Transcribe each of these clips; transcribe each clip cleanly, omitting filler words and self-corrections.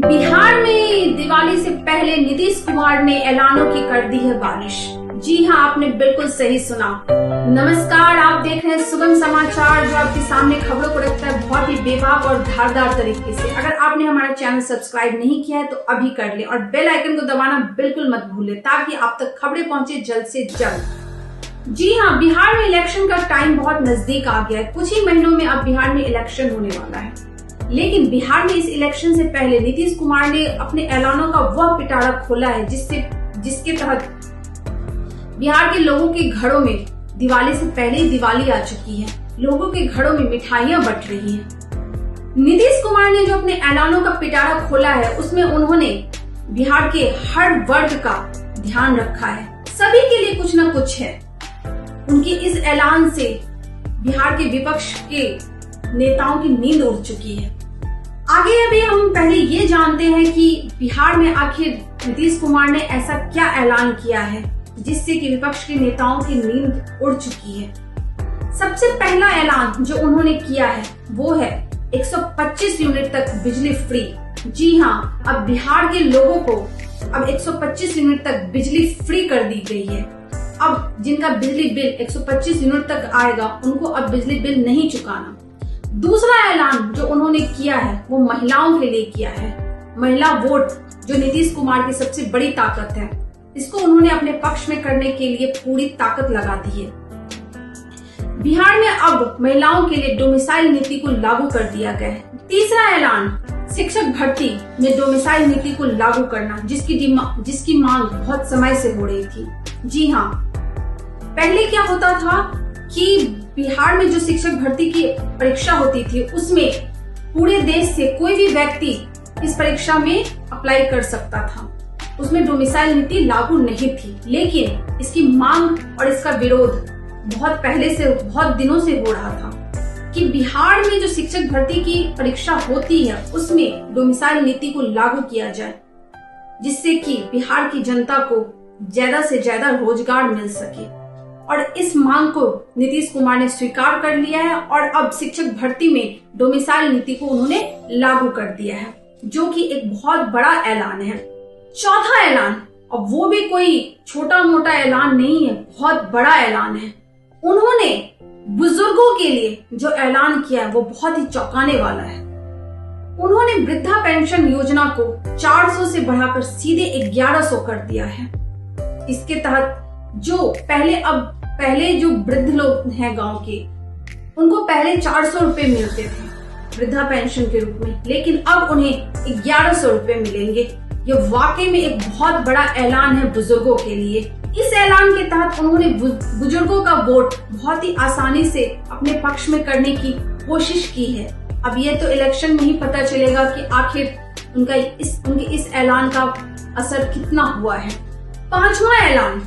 बिहार में दिवाली से पहले नीतीश कुमार ने ऐलानों की कर दी है बारिश। जी हाँ, आपने बिल्कुल सही सुना। नमस्कार, आप देख रहे हैं सुगम समाचार, जो आपके सामने खबरों को रखता है बहुत ही बेबाक और धारदार तरीके से। अगर आपने हमारा चैनल सब्सक्राइब नहीं किया है तो अभी कर ले और बेल आइकन को दबाना बिल्कुल मत भूलें, ताकि आप तक खबरें पहुंचे जल्द से जल्द। जी हाँ, बिहार में इलेक्शन का टाइम बहुत नजदीक आ गया है। कुछ ही महीनों में अब बिहार में इलेक्शन होने वाला है, लेकिन बिहार में इस इलेक्शन से पहले नीतीश कुमार ने अपने ऐलानों का वह पिटारा खोला है जिसके तहत बिहार के लोगों के घरों में दिवाली से पहले ही दिवाली आ चुकी है। लोगों के घरों में मिठाइयां बंट रही हैं। नीतीश कुमार ने जो अपने ऐलानों का पिटारा खोला है, उसमें उन्होंने बिहार के हर वर्ग का ध्यान रखा है। सभी के लिए कुछ न कुछ है। उनके इस ऐलान से बिहार के विपक्ष के नेताओं की नींद उड़ चुकी है। आगे अभी हम पहले ये जानते हैं कि बिहार में आखिर नीतीश कुमार ने ऐसा क्या ऐलान किया है जिससे कि विपक्ष के नेताओं की नींद उड़ चुकी है। सबसे पहला ऐलान जो उन्होंने किया है वो है 125 यूनिट तक बिजली फ्री। जी हाँ, अब बिहार के लोगों को अब 125 यूनिट तक बिजली फ्री कर दी गई है। अब जिनका बिजली बिल 125 यूनिट तक आएगा, उनको अब बिजली बिल नहीं चुकाना। दूसरा ऐलान जो उन्होंने किया है वो महिलाओं के लिए किया है। महिला वोट जो नीतीश कुमार की सबसे बड़ी ताकत है, इसको उन्होंने अपने पक्ष में करने के लिए पूरी ताकत लगा दी है। बिहार में अब महिलाओं के लिए डोमिसाइल नीति को लागू कर दिया गया है। तीसरा ऐलान शिक्षक भर्ती में डोमिसाइल नीति को लागू करना, जिसकी मांग बहुत समय से हो रही थी। जी हाँ, पहले क्या होता था कि बिहार में जो शिक्षक भर्ती की परीक्षा होती थी, उसमें पूरे देश से कोई भी व्यक्ति इस परीक्षा में अप्लाई कर सकता था। उसमें डोमिसाइल नीति लागू नहीं थी, लेकिन इसकी मांग और इसका विरोध बहुत पहले से, बहुत दिनों से हो रहा था कि बिहार में जो शिक्षक भर्ती की परीक्षा होती है, उसमें डोमिसाइल नीति को लागू किया जाए, जिससे कि बिहार की जनता को ज्यादा से ज्यादा रोजगार मिल सके। और इस मांग को नीतीश कुमार ने स्वीकार कर लिया है और अब शिक्षक भर्ती में डोमिसाइल नीति को उन्होंने लागू कर दिया है, जो कि एक बहुत बड़ा ऐलान है। चौथा ऐलान, और वो भी कोई छोटा मोटा ऐलान नहीं है, बहुत बड़ा ऐलान है। उन्होंने बुजुर्गों के लिए जो ऐलान किया है वो बहुत ही चौंकाने वाला है। उन्होंने वृद्धा पेंशन योजना को 400 से बढ़ाकर सीधे 1100 कर दिया है। इसके तहत जो पहले जो वृद्ध लोग हैं गांव के, उनको पहले 400 रुपए मिलते थे वृद्धा पेंशन के रूप में, लेकिन अब उन्हें 1100 रुपए मिलेंगे। ये वाकई में एक बहुत बड़ा ऐलान है बुजुर्गों के लिए। इस ऐलान के तहत उन्होंने बुजुर्गों का वोट बहुत ही आसानी से अपने पक्ष में करने की कोशिश की है। अब ये तो इलेक्शन में ही पता चलेगा कि आखिर उनके इस ऐलान का असर कितना हुआ है। पांचवा ऐलान,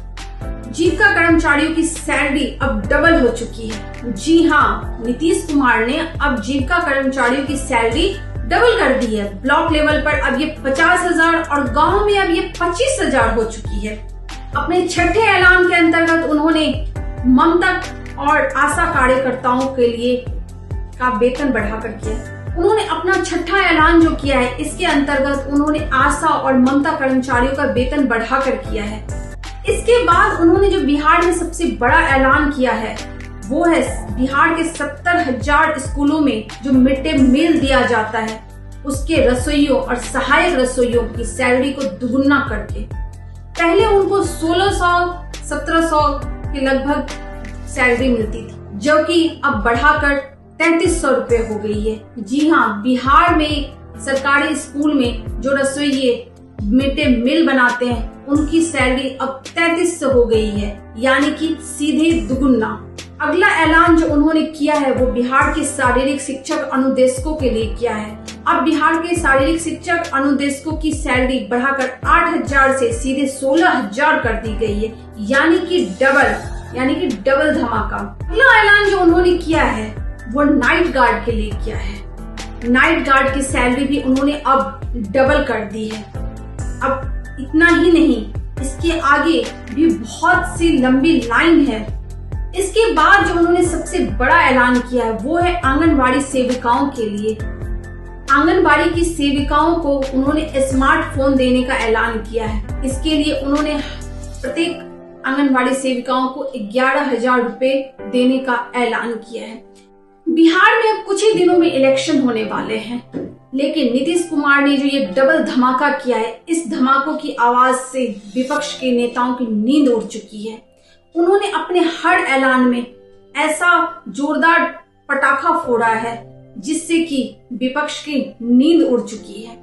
जीविका कर्मचारियों की सैलरी अब डबल हो चुकी है। जी हाँ, नीतीश कुमार ने अब जीविका कर्मचारियों की सैलरी डबल कर दी है। ब्लॉक लेवल पर अब ये 50,000 और गांव में अब ये 25,000 हो चुकी है। अपने छठे ऐलान के अंतर्गत उन्होंने ममता और आशा कार्यकर्ताओं के लिए का वेतन बढ़ाकर किया। उन्होंने अपना छठा ऐलान जो किया है, इसके अंतर्गत उन्होंने आशा और ममता कर्मचारियों का वेतन बढ़ाकर किया है। इसके बाद उन्होंने जो बिहार में सबसे बड़ा ऐलान किया है वो है बिहार के 70,000 स्कूलों में जो मिड डे मील दिया जाता है, उसके रसोइयों और सहायक रसोइयों की सैलरी को दुगुना करके। पहले उनको 1600-1700 के लगभग सैलरी मिलती थी, जो कि अब बढ़ाकर 3300 रुपए हो गई है। जी हाँ, बिहार में सरकारी स्कूल में जो रसोइये मिड डे मील बनाते हैं, उनकी सैलरी अब 3300 हो गई है, यानी कि सीधे दुगुना। अगला ऐलान जो उन्होंने किया है वो बिहार के शारीरिक शिक्षक अनुदेशकों के लिए किया है। अब बिहार के शारीरिक शिक्षक अनुदेशकों की सैलरी बढ़ाकर 8,000 से सीधे 16,000 कर दी गई है, यानी कि डबल धमाका। अगला ऐलान जो उन्होंने किया है वो नाइट गार्ड के लिए किया है। नाइट गार्ड की सैलरी भी उन्होंने अब डबल कर दी है। अब इतना ही नहीं, इसके आगे भी बहुत सी लंबी लाइन है। इसके बाद जो उन्होंने सबसे बड़ा ऐलान किया है वो है आंगनबाड़ी सेविकाओं के लिए। आंगनबाड़ी की सेविकाओं को उन्होंने स्मार्टफोन देने का ऐलान किया है। इसके लिए उन्होंने प्रत्येक आंगनबाड़ी सेविकाओं को 11,000 रुपए देने का ऐलान किया है। बिहार में अब कुछ ही दिनों में इलेक्शन होने वाले हैं, लेकिन नीतीश कुमार ने जो ये डबल धमाका किया है, इस धमाकों की आवाज से विपक्ष के नेताओं की नींद उड़ चुकी है। उन्होंने अपने हर ऐलान में ऐसा जोरदार पटाखा फोड़ा है जिससे कि विपक्ष की नींद उड़ चुकी है।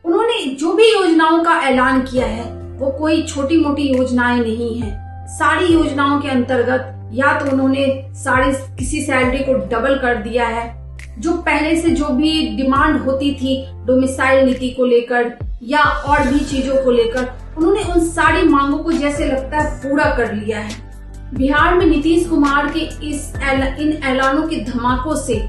उन्होंने जो भी योजनाओं का ऐलान किया है वो कोई छोटी मोटी योजनाएं नहीं है। सारी योजनाओं के अंतर्गत या तो उन्होंने किसी सैलरी को डबल कर दिया है, जो पहले से जो भी डिमांड होती थी डोमिसाइल नीति को लेकर या और भी चीजों को लेकर, उन्होंने उन सारी मांगों को जैसे लगता है पूरा कर लिया है। बिहार में नीतीश कुमार के इन ऐलानों के धमाकों से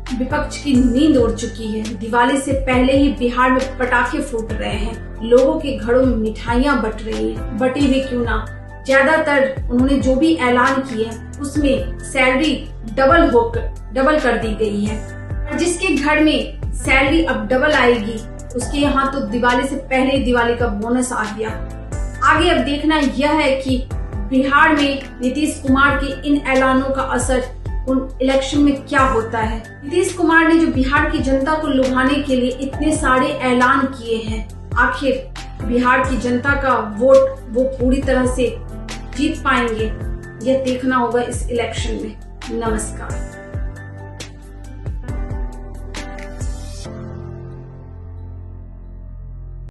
विपक्ष की नींद उड़ चुकी है। दिवाली से पहले ही बिहार में पटाखे फूट रहे हैं, लोगों के घरों में मिठाइयां बट रही हैं। बटी भी क्यों ना, ज्यादातर उन्होंने जो भी ऐलान किए उसमें सैलरी डबल कर दी गई है। जिसके घर में सैलरी अब डबल आएगी उसके यहाँ तो दिवाली से पहले ही दिवाली का बोनस आ गया। आगे अब देखना यह है कि बिहार में नीतीश कुमार के इन ऐलानों का असर उन इलेक्शन में क्या होता है। नीतीश कुमार ने जो बिहार की जनता को लुभाने के लिए इतने सारे ऐलान किए हैं, आखिर बिहार की जनता का वोट वो पूरी तरह से जीत पाएंगे, यह देखना होगा इस इलेक्शन में। नमस्कार।